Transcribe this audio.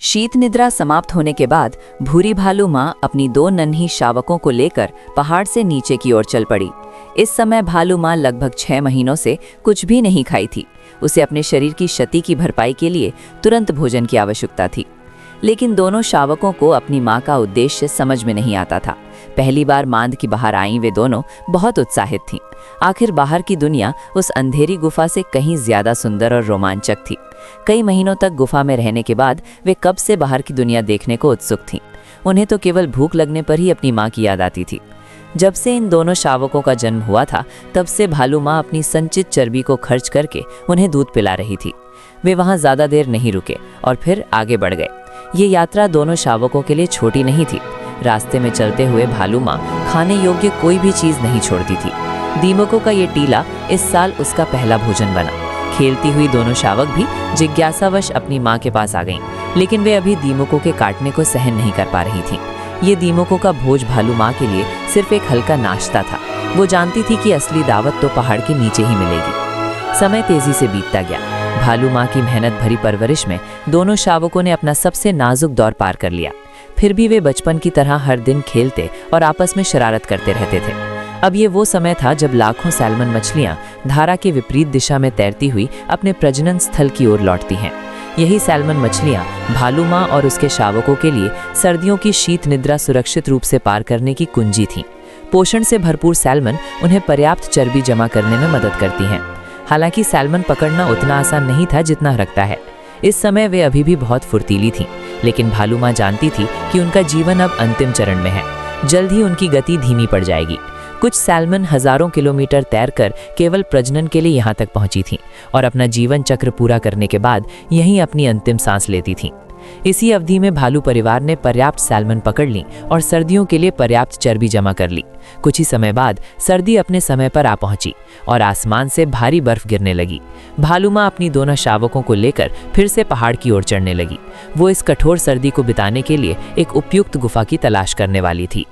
शीत निद्रा समाप्त होने के बाद भूरी भालू माँ अपनी दो नन्ही शावकों को लेकर पहाड़ से नीचे की ओर चल पड़ी। इस समय भालू माँ लगभग 6 महीनों से कुछ भी नहीं खाई थी। उसे अपने शरीर की क्षति की भरपाई के लिए तुरंत भोजन की आवश्यकता थी। लेकिन दोनों शावकों को अपनी माँ का उद्देश्य समझ में नहीं आता था। पहली बार मांद की बाहर आई वे दोनों बहुत उत्साहित थीं। आखिर बाहर की दुनिया उस अंधेरी गुफा से कहीं ज्यादा सुंदर और रोमांचक थी। कई महीनों तक गुफा में रहने के बाद वे कब से बाहर की दुनिया देखने को उत्सुक थीं। उन्हें तो केवल भूख लगने पर ही अपनी माँ की याद आती थी। जब से इन दोनों शावकों का जन्म हुआ था तब से भालू माँ अपनी संचित चर्बी को खर्च करके उन्हें दूध पिला रही थी। वे वहाँ ज्यादा देर नहीं रुके और फिर आगे बढ़ गए। ये यात्रा दोनों शावकों के लिए छोटी नहीं थी। रास्ते में चलते हुए भालू माँ खाने योग्य कोई भी चीज नहीं छोड़ती थी। दीमकों का ये टीला इस साल उसका पहला भोजन बना। खेलती हुई दोनों शावक भी जिज्ञासावश अपनी माँ के पास आ गईं, लेकिन वे अभी दीमकों के काटने को सहन नहीं कर पा रही थीं। ये दीमकों का भोज भालू माँ के लिए सिर्फ एक हल्का नाश्ता था। वो जानती थी कि असली दावत तो पहाड़ के नीचे ही मिलेगी। समय तेजी से बीतता गया। भालू माँ की मेहनत भरी परवरिश में दोनों शावकों ने अपना सबसे नाजुक दौर पार कर लिया। फिर भी वे बचपन की तरह हर दिन खेलते और आपस में शरारत करते रहते थे। अब ये वो समय था जब लाखों सैल्मन मछलियां धारा के विपरीत दिशा में तैरती हुई अपने प्रजनन स्थल की ओर लौटती हैं। यही सैल्मन मछलियां भालू माँ और उसके शावकों के लिए सर्दियों की शीत निद्रा सुरक्षित रूप से पार करने की कुंजी थीं। पोषण से भरपूर सैल्मन उन्हें पर्याप्त चर्बी जमा करने में मदद करती हैं। हालांकि सैल्मन पकड़ना उतना आसान नहीं था जितना लगता है। इस समय वे अभी भी बहुत फुर्तीली थीं, लेकिन भालू माँ जानती थी कि उनका जीवन अब अंतिम चरण में है। जल्द ही उनकी गति धीमी पड़ जाएगी। कुछ सैल्मन हजारों किलोमीटर तैरकर केवल प्रजनन के लिए यहाँ तक पहुंची थीं और अपना जीवन चक्र पूरा करने के बाद यहीं अपनी अंतिम सांस लेती थीं। इसी अवधि में भालू परिवार ने पर्याप्त सैल्मन पकड़ ली और सर्दियों के लिए पर्याप्त चर्बी जमा कर ली। कुछ ही समय बाद सर्दी अपने समय पर आ पहुंची और आसमान से भारी बर्फ गिरने लगी। भालू माँ अपनी दोनों शावकों को लेकर फिर से पहाड़ की ओर चढ़ने लगी। वो इस कठोर सर्दी को बिताने के लिए एक उपयुक्त गुफा की तलाश करने वाली थी।